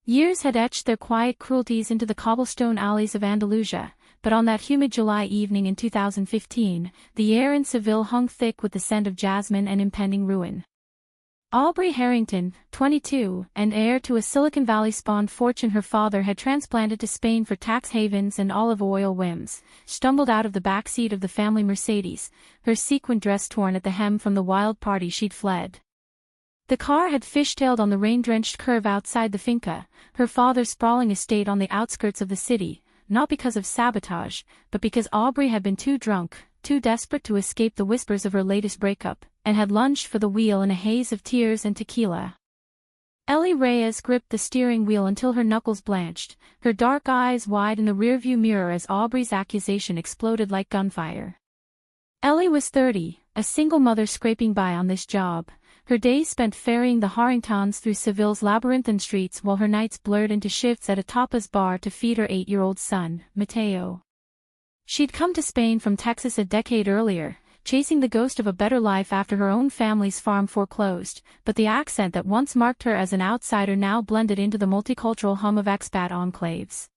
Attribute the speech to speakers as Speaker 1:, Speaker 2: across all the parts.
Speaker 1: Years had etched their quiet cruelties into the cobblestone alleys of Andalusia, but on that humid July evening in 2015, the air in Seville hung thick with the scent of jasmine and impending ruin. Aubrey Harrington, 22, and heir to a Silicon Valley-spawned fortune her father had transplanted to Spain for tax havens and olive oil whims, stumbled out of the backseat of the family Mercedes, her sequin dress torn at the hem from the wild party she'd fled. The car had fishtailed on the rain-drenched curve outside the finca, her father's sprawling estate on the outskirts of the city, not because of sabotage, but because Aubrey had been too drunk, too desperate to escape the whispers of her latest breakup, and had lunged for the wheel in a haze of tears and tequila. Ellie Reyes gripped the steering wheel until her knuckles blanched, her dark eyes wide in the rearview mirror as Aubrey's accusation exploded like gunfire. Ellie was 30, a single mother scraping by on this job, her days spent ferrying the Harringtons through Seville's labyrinthine streets while her nights blurred into shifts at a tapas bar to feed her 8-year-old son, Mateo. She'd come to Spain from Texas a decade earlier, chasing the ghost of a better life after her own family's farm foreclosed, but the accent that once marked her as an outsider now blended into the multicultural hum of expat enclaves.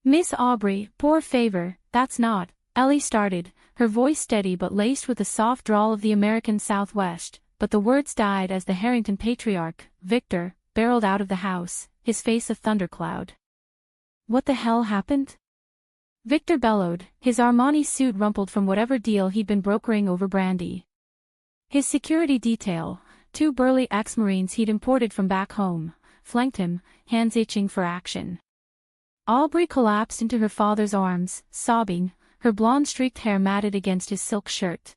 Speaker 1: "Miss Aubrey, poor favor, that's not," Ellie started, her voice steady but laced with the soft drawl of the American Southwest, but the words died as the Harrington patriarch, Victor, barreled out of the house, his face a thundercloud. "What the hell happened?" Victor bellowed, his Armani suit rumpled from whatever deal he'd been brokering over brandy. His security detail, 2 burly ex-Marines he'd imported from back home, flanked him, hands itching for action. Aubrey collapsed into her father's arms, sobbing, her blonde-streaked hair matted against his silk shirt.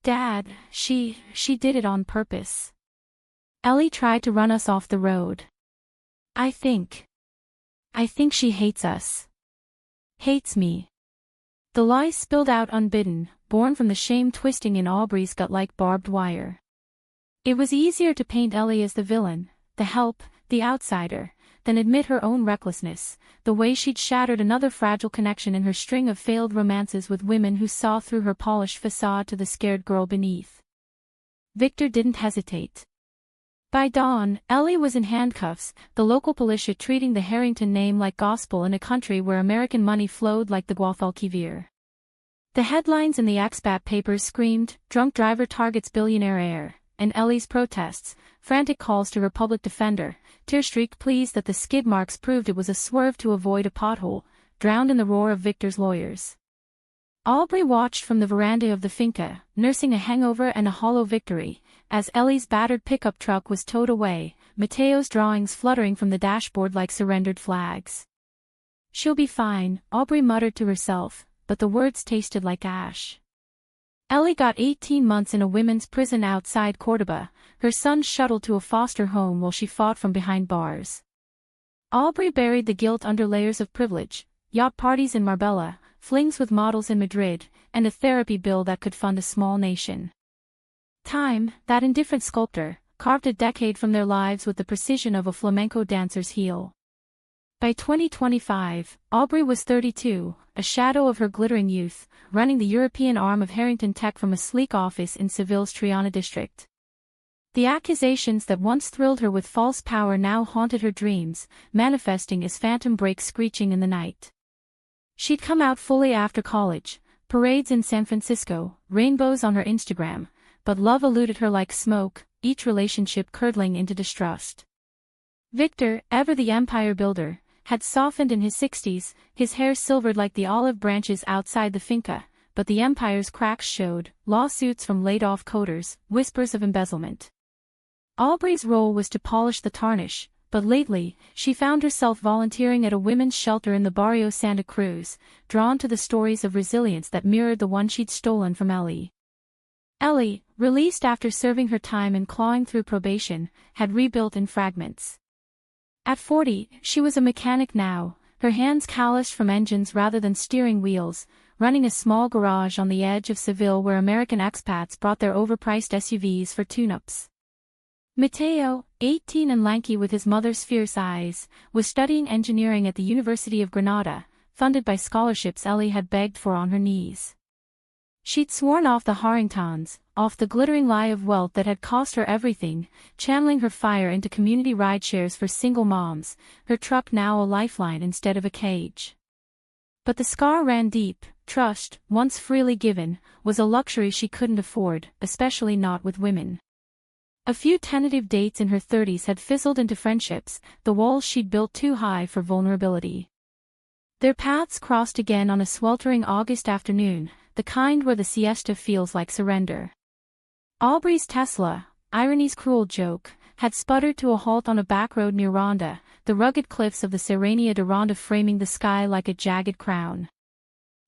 Speaker 1: "Dad, she did it on purpose. Ellie tried to run us off the road. I think she hates us. Hates me." The lie spilled out unbidden, born from the shame twisting in Aubrey's gut like barbed wire. It was easier to paint Ellie as the villain, the help, the outsider, than admit her own recklessness, the way she'd shattered another fragile connection in her string of failed romances with women who saw through her polished facade to the scared girl beneath. Victor didn't hesitate. By dawn, Ellie was in handcuffs, the local militia treating the Harrington name like gospel in a country where American money flowed like the Guadalquivir. The headlines in the expat papers screamed, "Drunk driver targets billionaire," and Ellie's protests, frantic calls to her public defender, tear-streaked pleas that the skid marks proved it was a swerve to avoid a pothole, drowned in the roar of Victor's lawyers. Aubrey watched from the veranda of the finca, nursing a hangover and a hollow victory, as Ellie's battered pickup truck was towed away, Mateo's drawings fluttering from the dashboard like surrendered flags. "She'll be fine," Aubrey muttered to herself, but the words tasted like ash. Ellie got 18 months in a women's prison outside Córdoba, her son shuttled to a foster home while she fought from behind bars. Aubrey buried the guilt under layers of privilege, yacht parties in Marbella, flings with models in Madrid, and a therapy bill that could fund a small nation. Time, that indifferent sculptor, carved a decade from their lives with the precision of a flamenco dancer's heel. By 2025, Aubrey was 32, a shadow of her glittering youth, running the European arm of Harrington Tech from a sleek office in Seville's Triana district. The accusations that once thrilled her with false power now haunted her dreams, manifesting as phantom brakes screeching in the night. She'd come out fully after college, parades in San Francisco, rainbows on her Instagram, but love eluded her like smoke, each relationship curdling into distrust. Victor, ever the empire builder, had softened in his 60s, his hair silvered like the olive branches outside the finca, but the empire's cracks showed, lawsuits from laid-off coders, whispers of embezzlement. Aubrey's role was to polish the tarnish, but lately, she found herself volunteering at a women's shelter in the Barrio Santa Cruz, drawn to the stories of resilience that mirrored the one she'd stolen from Ellie. Ellie, released after serving her time and clawing through probation, had rebuilt in fragments. At 40, she was a mechanic now, her hands calloused from engines rather than steering wheels, running a small garage on the edge of Seville where American expats brought their overpriced SUVs for tune-ups. Mateo, 18 and lanky with his mother's fierce eyes, was studying engineering at the University of Granada, funded by scholarships Ellie had begged for on her knees. She'd sworn off the Harringtons, off the glittering lie of wealth that had cost her everything, channeling her fire into community rideshares for single moms, her truck now a lifeline instead of a cage. But the scar ran deep. Trust, once freely given, was a luxury she couldn't afford, especially not with women. A few tentative dates in her 30s had fizzled into friendships, the walls she'd built too high for vulnerability. Their paths crossed again on a sweltering August afternoon, the kind where the siesta feels like surrender. Aubrey's Tesla, irony's cruel joke, had sputtered to a halt on a back road near Rhonda, the rugged cliffs of the Serrania de Rhonda framing the sky like a jagged crown.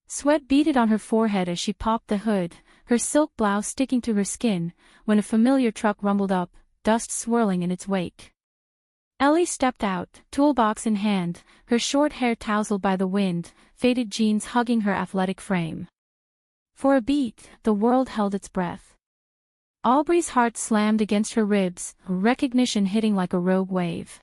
Speaker 1: Sweat beaded on her forehead as she popped the hood, her silk blouse sticking to her skin, when a familiar truck rumbled up, dust swirling in its wake. Ellie stepped out, toolbox in hand, her short hair tousled by the wind, faded jeans hugging her athletic frame. For a beat, the world held its breath. Aubrey's heart slammed against her ribs, recognition hitting like a rogue wave.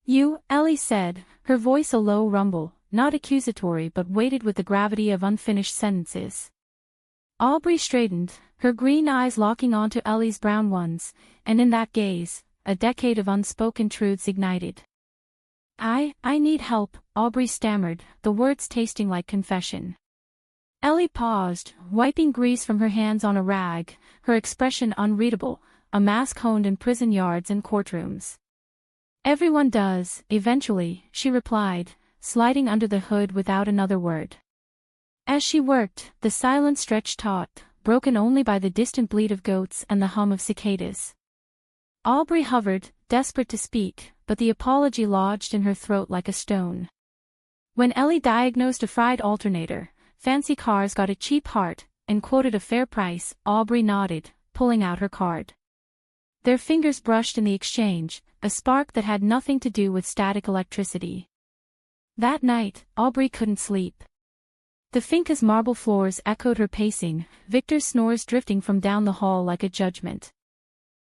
Speaker 1: "You," Ellie said, her voice a low rumble, not accusatory but weighted with the gravity of unfinished sentences. Aubrey straightened, her green eyes locking onto Ellie's brown ones, and in that gaze, a decade of unspoken truths ignited. I need help," Aubrey stammered, the words tasting like confession. Ellie paused, wiping grease from her hands on a rag, her expression unreadable, a mask honed in prison yards and courtrooms. "Everyone does, eventually," she replied, sliding under the hood without another word. As she worked, the silence stretched taut, broken only by the distant bleat of goats and the hum of cicadas. Aubrey hovered, desperate to speak, but the apology lodged in her throat like a stone. When Ellie diagnosed a fried alternator, fancy cars got a cheap heart, and quoted a fair price, Aubrey nodded, pulling out her card. Their fingers brushed in the exchange, a spark that had nothing to do with static electricity. That night, Aubrey couldn't sleep. The finca's marble floors echoed her pacing, Victor's snores drifting from down the hall like a judgment.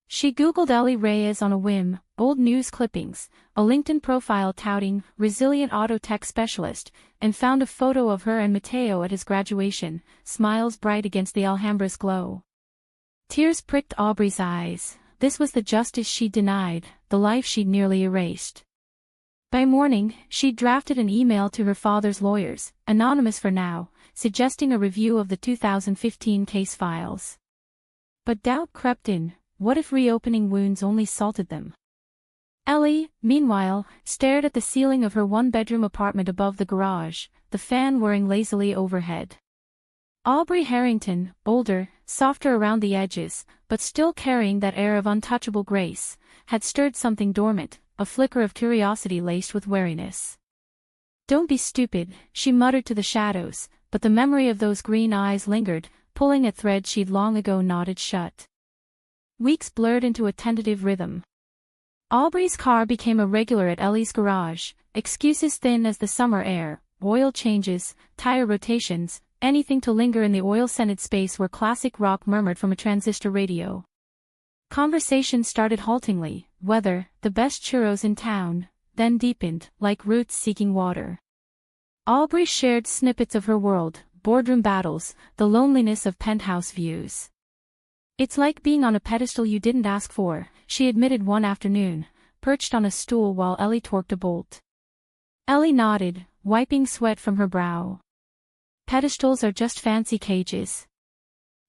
Speaker 1: She Googled Ellie Reyes on a whim, old news clippings, a LinkedIn profile touting resilient auto tech specialist, and found a photo of her and Mateo at his graduation, smiles bright against the Alhambra's glow. Tears pricked Aubrey's eyes. This was the justice she'd denied, the life she'd nearly erased. By morning, she'd drafted an email to her father's lawyers, anonymous for now, suggesting a review of the 2015 case files. But doubt crept in. What if reopening wounds only salted them? Ellie, meanwhile, stared at the ceiling of her one-bedroom apartment above the garage, the fan whirring lazily overhead. Aubrey Harrington, older, softer around the edges, but still carrying that air of untouchable grace, had stirred something dormant, a flicker of curiosity laced with wariness. "Don't be stupid," she muttered to the shadows, but the memory of those green eyes lingered, pulling at threads she'd long ago knotted shut. Weeks blurred into a tentative rhythm. Aubrey's car became a regular at Ellie's garage, excuses thin as the summer air, oil changes, tire rotations, anything to linger in the oil-scented space where classic rock murmured from a transistor radio. Conversation started haltingly, weather, the best churros in town, then deepened, like roots seeking water. Aubrey shared snippets of her world, boardroom battles, the loneliness of penthouse views. "It's like being on a pedestal you didn't ask for," she admitted one afternoon, perched on a stool while Ellie torqued a bolt. Ellie nodded, wiping sweat from her brow. "Pedestals are just fancy cages."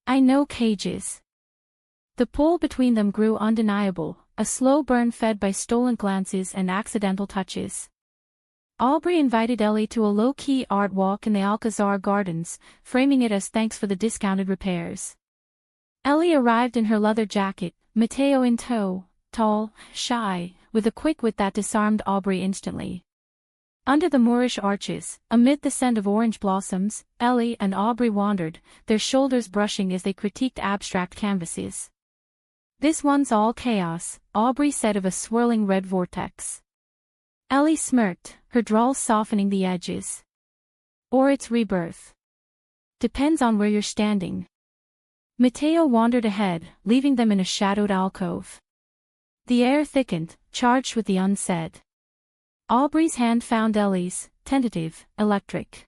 Speaker 1: "I know cages." The pull between them grew undeniable, a slow burn fed by stolen glances and accidental touches. Aubrey invited Ellie to a low-key art walk in the Alcazar Gardens, framing it as thanks for the discounted repairs. Ellie arrived in her leather jacket, Mateo in tow, tall, shy, with a quick wit that disarmed Aubrey instantly. Under the Moorish arches, amid the scent of orange blossoms, Ellie and Aubrey wandered, their shoulders brushing as they critiqued abstract canvases. "This one's all chaos," Aubrey said of a swirling red vortex. Ellie smirked, her drawl softening the edges. "Or its rebirth. Depends on where you're standing." Mateo wandered ahead, leaving them in a shadowed alcove. The air thickened, charged with the unsaid. Aubrey's hand found Ellie's, tentative, electric.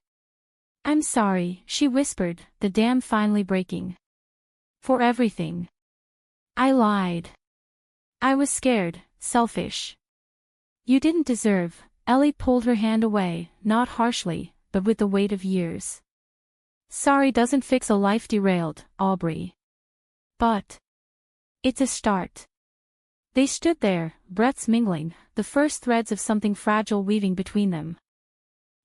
Speaker 1: "I'm sorry," she whispered, the dam finally breaking. For everything. I lied. I was scared, selfish. You didn't deserve. Ellie pulled her hand away, not harshly, but with the weight of years. Sorry doesn't fix a life derailed, Aubrey. But it's a start. They stood there, breaths mingling, the first threads of something fragile weaving between them.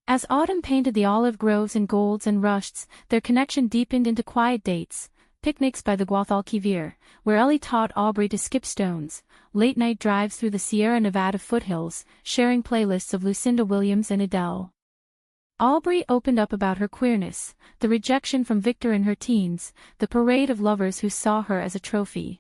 Speaker 1: As autumn painted the olive groves in golds and rusts, their connection deepened into quiet dates, picnics by the Guadalquivir, where Ellie taught Aubrey to skip stones, late-night drives through the Sierra Nevada foothills, sharing playlists of Lucinda Williams and Adele. Aubrey opened up about her queerness, the rejection from Victor in her teens, the parade of lovers who saw her as a trophy.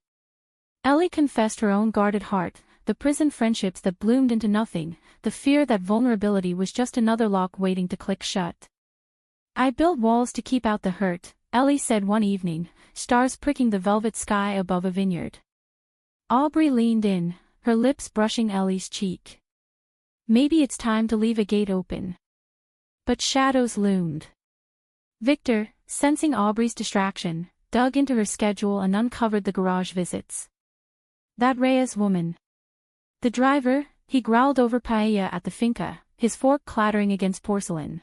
Speaker 1: Ellie confessed her own guarded heart, the prison friendships that bloomed into nothing, the fear that vulnerability was just another lock waiting to click shut. I built walls to keep out the hurt, Ellie said one evening, stars pricking the velvet sky above a vineyard. Aubrey leaned in, her lips brushing Ellie's cheek. Maybe it's time to leave a gate open. But shadows loomed. Victor, sensing Aubrey's distraction, dug into her schedule and uncovered the garage visits. That Reyes woman. The driver, he growled over paella at the finca, his fork clattering against porcelain.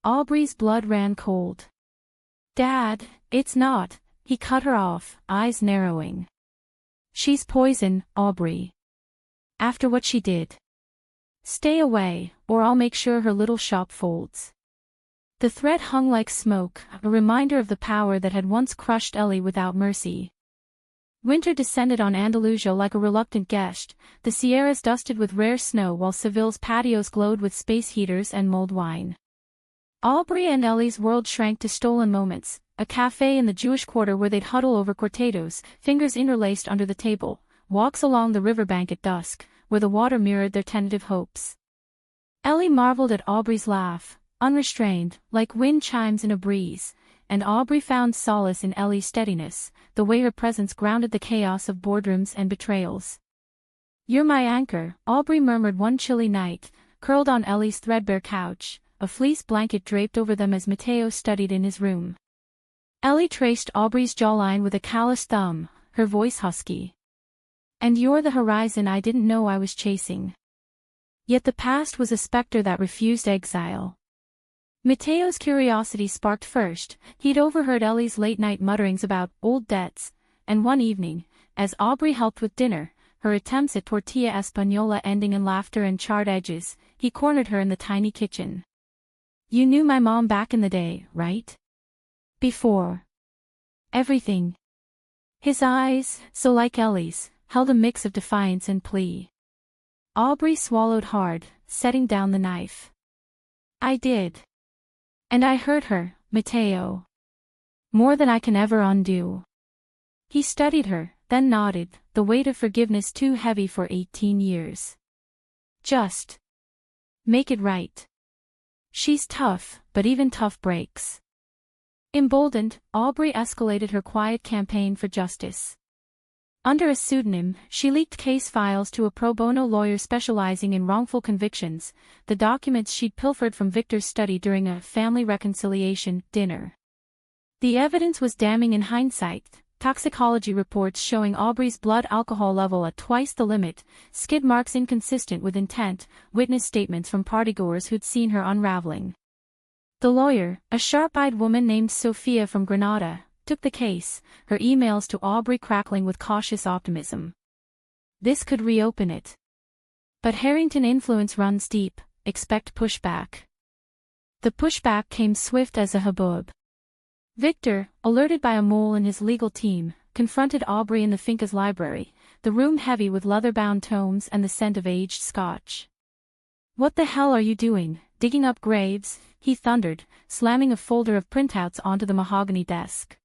Speaker 1: Aubrey's blood ran cold. Dad, it's not, he cut her off, eyes narrowing. She's poison, Aubrey. After what she did. Stay away, or I'll make sure her little shop folds. The threat hung like smoke, a reminder of the power that had once crushed Ellie without mercy. Winter descended on Andalusia like a reluctant guest, the Sierras dusted with rare snow while Seville's patios glowed with space heaters and mulled wine. Aubrey and Ellie's world shrank to stolen moments, a cafe in the Jewish quarter where they'd huddle over cortados, fingers interlaced under the table, walks along the riverbank at dusk, where the water mirrored their tentative hopes. Ellie marveled at Aubrey's laugh, unrestrained, like wind chimes in a breeze, and Aubrey found solace in Ellie's steadiness, the way her presence grounded the chaos of boardrooms and betrayals. You're my anchor, Aubrey murmured one chilly night, curled on Ellie's threadbare couch, a fleece blanket draped over them as Mateo studied in his room. Ellie traced Aubrey's jawline with a calloused thumb, her voice husky. And you're the horizon I didn't know I was chasing. Yet the past was a specter that refused exile. Mateo's curiosity sparked first. He'd overheard Ellie's late-night mutterings about old debts, and one evening, as Aubrey helped with dinner, her attempts at tortilla española ending in laughter and charred edges, he cornered her in the tiny kitchen. You knew my mom back in the day, right? Before everything. His eyes, so like Ellie's, held a mix of defiance and plea. Aubrey swallowed hard, setting down the knife. I did. And I hurt her, Mateo. More than I can ever undo. He studied her, then nodded, the weight of forgiveness too heavy for 18 years. Just make it right. She's tough, but even tough breaks. Emboldened, Aubrey escalated her quiet campaign for justice. Under a pseudonym, she leaked case files to a pro bono lawyer specializing in wrongful convictions, the documents she'd pilfered from Victor's study during a family reconciliation dinner. The evidence was damning in hindsight, toxicology reports showing Aubrey's blood alcohol level at twice the limit, skid marks inconsistent with intent, witness statements from partygoers who'd seen her unraveling. The lawyer, a sharp-eyed woman named Sophia from Granada, took the case, her emails to Aubrey crackling with cautious optimism. This could reopen it. But Harrington influence runs deep, expect pushback. The pushback came swift as a haboob. Victor, alerted by a mole in his legal team, confronted Aubrey in the finca's library, the room heavy with leather-bound tomes and the scent of aged scotch. What the hell are you doing, digging up graves? He thundered, slamming a folder of printouts onto the mahogany desk.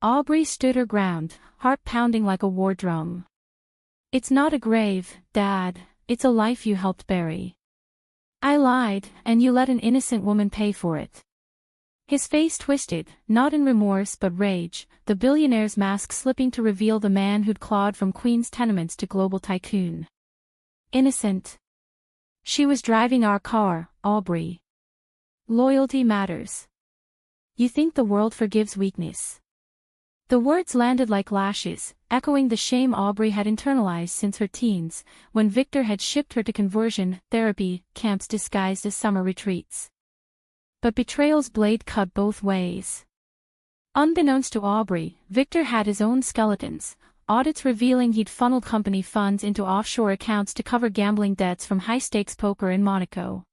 Speaker 1: Aubrey stood her ground, heart pounding like a war drum. It's not a grave, Dad, it's a life you helped bury. I lied, and you let an innocent woman pay for it. His face twisted, not in remorse but rage, the billionaire's mask slipping to reveal the man who'd clawed from Queen's tenements to global tycoon. Innocent. She was driving our car, Aubrey. Loyalty matters. You think the world forgives weakness? The words landed like lashes, echoing the shame Aubrey had internalized since her teens, when Victor had shipped her to conversion therapy camps disguised as summer retreats. But betrayal's blade cut both ways. Unbeknownst to Aubrey, Victor had his own skeletons, audits revealing he'd funneled company funds into offshore accounts to cover gambling debts from high-stakes poker in Monaco.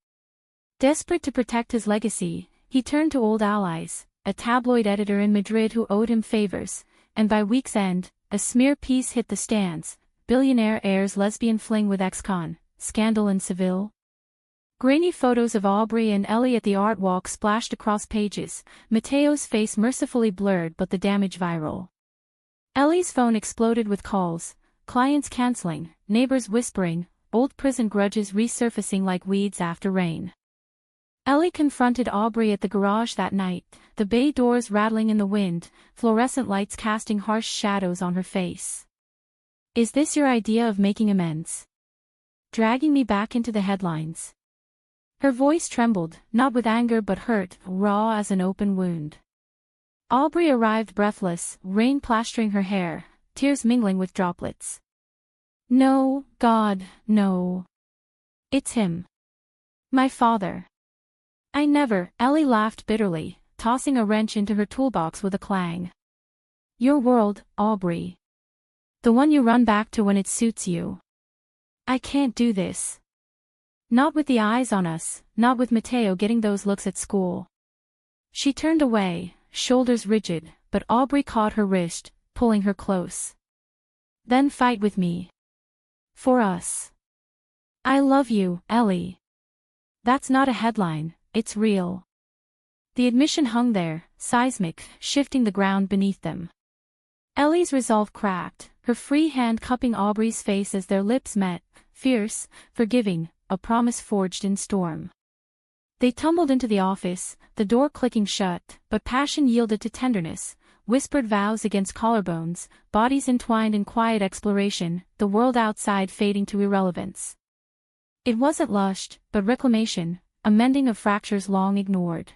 Speaker 1: Desperate to protect his legacy, he turned to old allies, a tabloid editor in Madrid who owed him favors, and by week's end, a smear piece hit the stands: Billionaire'S lesbian fling with ex-con, scandal in Seville. Grainy photos of Aubrey and Ellie at the art walk splashed across pages, Matteo's face mercifully blurred but the damage viral. Ellie's phone exploded with calls, clients canceling, neighbors whispering, old prison grudges resurfacing like weeds after rain. Ellie confronted Aubrey at the garage that night, the bay doors rattling in the wind, fluorescent lights casting harsh shadows on her face. "Is this your idea of making amends? Dragging me back into the headlines?" Her voice trembled, not with anger but hurt, raw as an open wound. Aubrey arrived breathless, rain plastering her hair, tears mingling with droplets. "No, God, no. It's him. My father. I never." Ellie laughed bitterly, tossing a wrench into her toolbox with a clang. "Your world, Aubrey. The one you run back to when it suits you. I can't do this. Not with the eyes on us, not with Matteo getting those looks at school." She turned away, shoulders rigid, but Aubrey caught her wrist, pulling her close. "Then fight with me. For us. I love you, Ellie. That's not a headline, it's real." The admission hung there, seismic, shifting the ground beneath them. Ellie's resolve cracked, her free hand cupping Aubrey's face as their lips met, fierce, forgiving, a promise forged in storm. They tumbled into the office, the door clicking shut, but passion yielded to tenderness, whispered vows against collarbones, bodies entwined in quiet exploration, the world outside fading to irrelevance. It wasn't lust, but reclamation, a mending of fractures long ignored.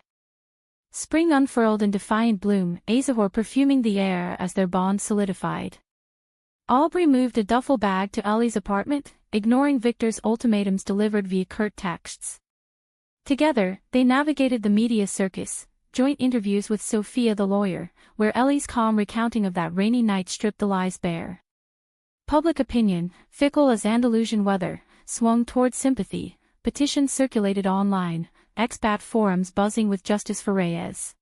Speaker 1: Spring unfurled in defiant bloom, azahar perfuming the air as their bond solidified. Aubrey moved a duffel bag to Ellie's apartment, ignoring Victor's ultimatums delivered via curt texts. Together, they navigated the media circus, joint interviews with Sophia the lawyer, where Ellie's calm recounting of that rainy night stripped the lies bare. Public opinion, fickle as Andalusian weather, swung toward sympathy, petitions circulated online, expat forums buzzing with justice for Reyes.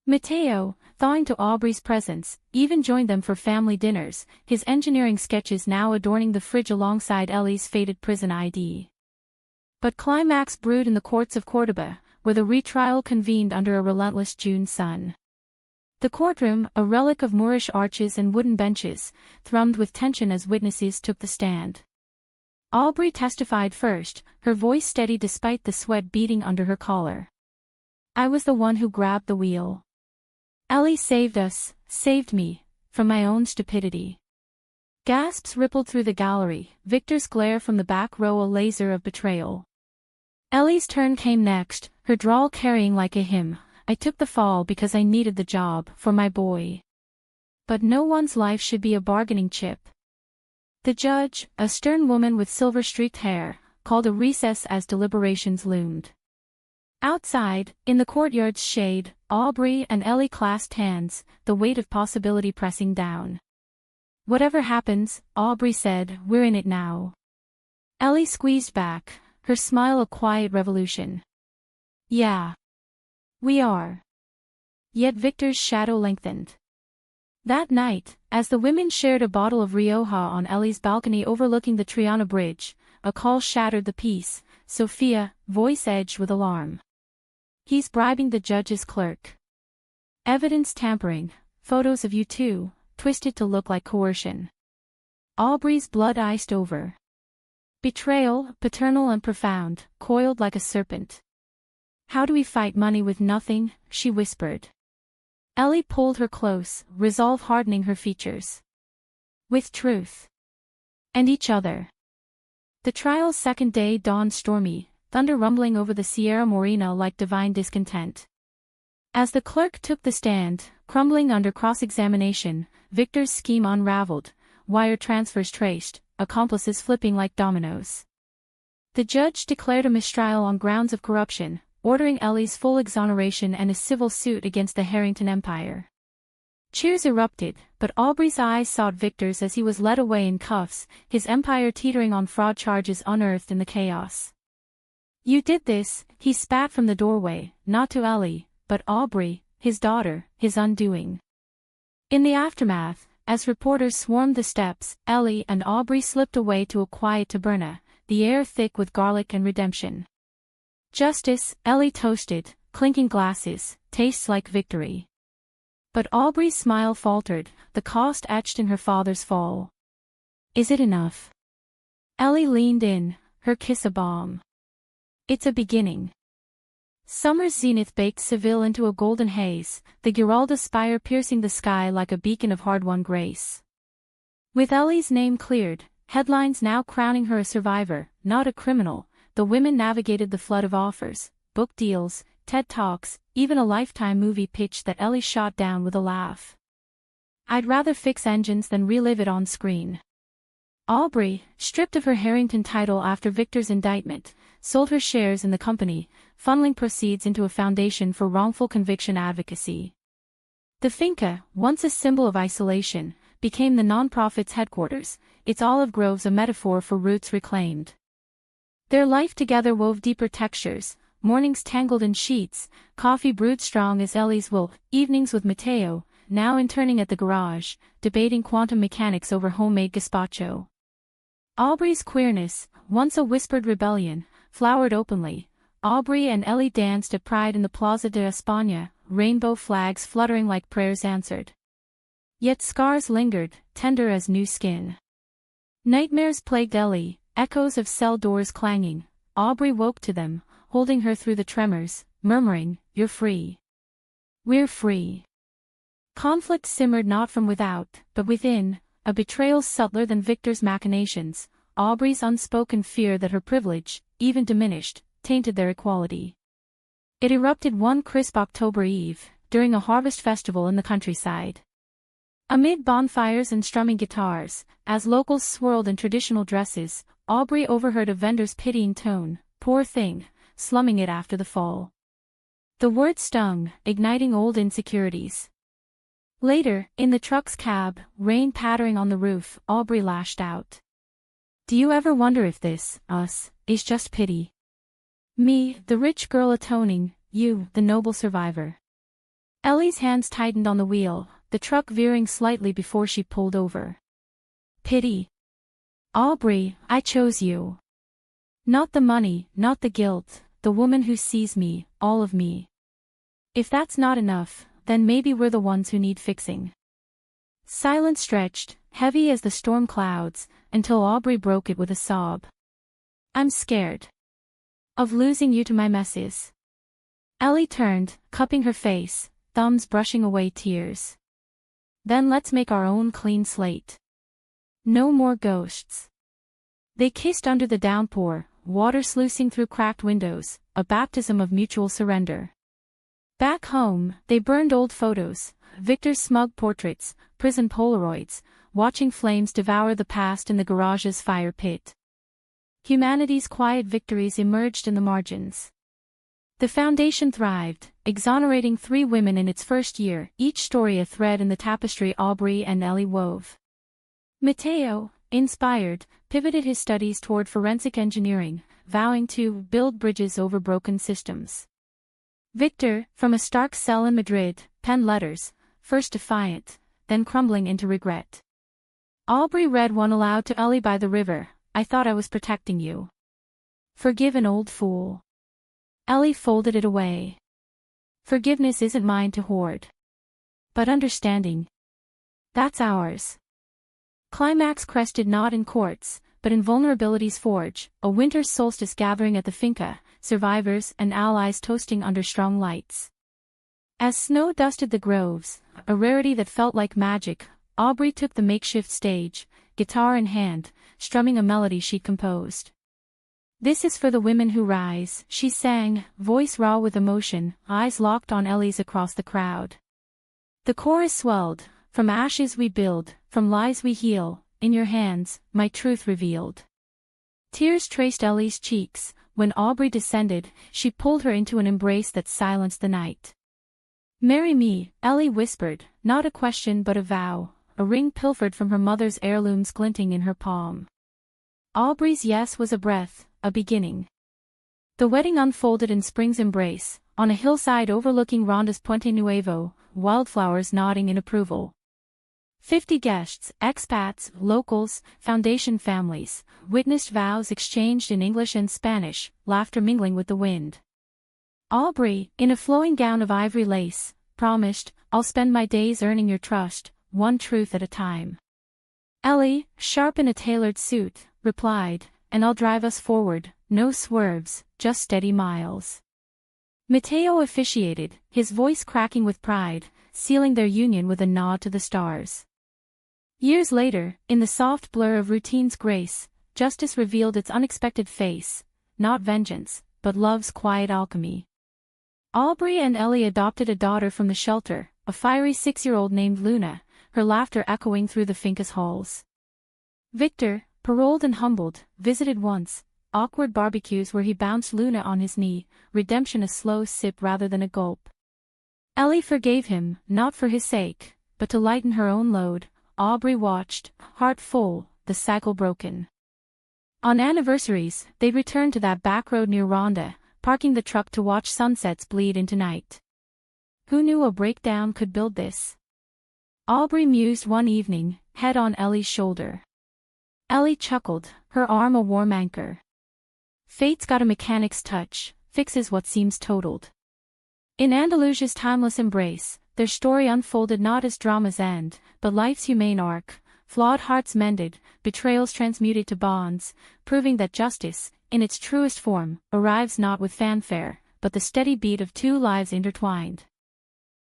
Speaker 1: Matteo, thawing to Aubrey's presence, even joined them for family dinners, his engineering sketches now adorning the fridge alongside Ellie's faded prison ID. But climax brewed in the courts of Córdoba, where the retrial convened under a relentless June sun. The courtroom, a relic of Moorish arches and wooden benches, thrummed with tension as witnesses took the stand. Aubrey testified first, her voice steady despite the sweat beading under her collar. "I was the one who grabbed the wheel. Ellie saved us, saved me, from my own stupidity." Gasps rippled through the gallery, Victor's glare from the back row a laser of betrayal. Ellie's turn came next, her drawl carrying like a hymn, "I took the fall because I needed the job, for my boy. But no one's life should be a bargaining chip." The judge, a stern woman with silver-streaked hair, called a recess as deliberations loomed. Outside, in the courtyard's shade, Aubrey and Ellie clasped hands, the weight of possibility pressing down. "Whatever happens," Aubrey said, "we're in it now." Ellie squeezed back, her smile a quiet revolution. "Yeah. We are." Yet Victor's shadow lengthened. That night, as the women shared a bottle of Rioja on Ellie's balcony overlooking the Triana Bridge, a call shattered the peace, Sophia, voice edged with alarm. "He's bribing the judge's clerk. Evidence tampering, photos of you two, twisted to look like coercion." Aubrey's blood iced over. Betrayal, paternal and profound, coiled like a serpent. "How do we fight money with nothing?" she whispered. Ellie pulled her close, resolve hardening her features. "With truth. And each other." The trial's second day dawned stormy, thunder rumbling over the Sierra Morena like divine discontent. As the clerk took the stand, crumbling under cross-examination, Victor's scheme unraveled, wire transfers traced, accomplices flipping like dominoes. The judge declared a mistrial on grounds of corruption, ordering Ellie's full exoneration and a civil suit against the Harrington empire. Cheers erupted, but Aubrey's eyes sought Victor's as he was led away in cuffs, his empire teetering on fraud charges unearthed in the chaos. "You did this," he spat from the doorway, not to Ellie, but Aubrey, his daughter, his undoing. In the aftermath, as reporters swarmed the steps, Ellie and Aubrey slipped away to a quiet taberna, the air thick with garlic and redemption. "Justice," Ellie toasted, clinking glasses, "tastes like victory." But Aubrey's smile faltered, the cost etched in her father's fall. "Is it enough?" Ellie leaned in, her kiss a balm. "It's a beginning." Summer's zenith baked Seville into a golden haze, the Giralda spire piercing the sky like a beacon of hard-won grace. With Ellie's name cleared, headlines now crowning her a survivor, not a criminal, the women navigated the flood of offers, book deals, TED Talks, even a Lifetime movie pitch that Ellie shot down with a laugh. "I'd rather fix engines than relive it on screen." Aubrey, stripped of her Harrington title after Victor's indictment, sold her shares in the company, funneling proceeds into a foundation for wrongful conviction advocacy. The finca, once a symbol of isolation, became the nonprofit's headquarters, its olive groves a metaphor for roots reclaimed. Their life together wove deeper textures, mornings tangled in sheets, coffee brewed strong as Ellie's will, evenings with Matteo, now interning at the garage, debating quantum mechanics over homemade gazpacho. Aubrey's queerness, once a whispered rebellion, flowered openly. Aubrey and Ellie danced at Pride in the Plaza de España, rainbow flags fluttering like prayers answered. Yet scars lingered, tender as new skin. Nightmares plagued Ellie, echoes of cell doors clanging. Aubrey woke to them, holding her through the tremors, murmuring, "You're free. We're free." Conflict simmered not from without, but within, a betrayal subtler than Victor's machinations, Aubrey's unspoken fear that her privilege, even diminished, tainted their equality. It erupted one crisp October eve, during a harvest festival in the countryside. Amid bonfires and strumming guitars, as locals swirled in traditional dresses, Aubrey overheard a vendor's pitying tone, "Poor thing, slumming it after the fall." The word stung, igniting old insecurities. Later, in the truck's cab, rain pattering on the roof, Aubrey lashed out. "Do you ever wonder if this, us, is just pity? Me, the rich girl atoning, you, the noble survivor." Ellie's hands tightened on the wheel, the truck veering slightly before she pulled over. "Pity? Aubrey, I chose you. Not the money, not the guilt, the woman who sees me, all of me. If that's not enough, then maybe we're the ones who need fixing." Silence stretched, heavy as the storm clouds, until Aubrey broke it with a sob. "I'm scared. Of losing you to my messes." Ellie turned, cupping her face, thumbs brushing away tears. "Then let's make our own clean slate. No more ghosts." They kissed under the downpour, water sluicing through cracked windows, a baptism of mutual surrender. Back home, they burned old photos, Victor's smug portraits, prison Polaroids, watching flames devour the past in the garage's fire pit. Humanity's quiet victories emerged in the margins. The foundation thrived, exonerating 3 women in its first year, each story a thread in the tapestry Aubrey and Ellie wove. Matteo, inspired, pivoted his studies toward forensic engineering, vowing to build bridges over broken systems. Victor, from a stark cell in Madrid, penned letters, first defiant, then crumbling into regret. Aubrey read one aloud to Ellie by the river, "I thought I was protecting you. Forgive an old fool." Ellie folded it away. "Forgiveness isn't mine to hoard. But understanding, that's ours." Climax crested not in courts, but in vulnerability's forge, a winter solstice gathering at the finca, survivors and allies toasting under strong lights. As snow dusted the groves, a rarity that felt like magic, Aubrey took the makeshift stage, guitar in hand, strumming a melody she'd composed. This is for the women who rise, she sang, voice raw with emotion, eyes locked on Ellie's across the crowd. The chorus swelled, from ashes we build, from lies we heal, in your hands, my truth revealed. Tears traced Ellie's cheeks. When Aubrey descended, she pulled her into an embrace that silenced the night. Marry me, Ellie whispered, not a question but a vow, a ring pilfered from her mother's heirlooms glinting in her palm. Aubrey's yes was a breath, a beginning. The wedding unfolded in spring's embrace, on a hillside overlooking Ronda's Puente Nuevo, wildflowers nodding in approval. 50 guests, expats, locals, foundation families, witnessed vows exchanged in English and Spanish, laughter mingling with the wind. Aubrey, in a flowing gown of ivory lace, promised, I'll spend my days earning your trust, one truth at a time. Ellie, sharp in a tailored suit, replied, and I'll drive us forward, no swerves, just steady miles. Mateo officiated, his voice cracking with pride, sealing their union with a nod to the stars. Years later, in the soft blur of routine's grace, justice revealed its unexpected face, not vengeance, but love's quiet alchemy. Aubrey and Ellie adopted a daughter from the shelter, a fiery 6-year-old named Luna, her laughter echoing through the Finca's halls. Victor, paroled and humbled, visited once, awkward barbecues where he bounced Luna on his knee, redemption a slow sip rather than a gulp. Ellie forgave him, not for his sake, but to lighten her own load. Aubrey watched, heart full, the cycle broken. On anniversaries, they'd return to that back road near Ronda, parking the truck to watch sunsets bleed into night. Who knew a breakdown could build this? Aubrey mused one evening, head on Ellie's shoulder. Ellie chuckled, her arm a warm anchor. Fate's got a mechanic's touch, fixes what seems totaled. In Andalusia's timeless embrace, their story unfolded not as drama's end, but life's humane arc, flawed hearts mended, betrayals transmuted to bonds, proving that justice, in its truest form, arrives not with fanfare, but the steady beat of two lives intertwined.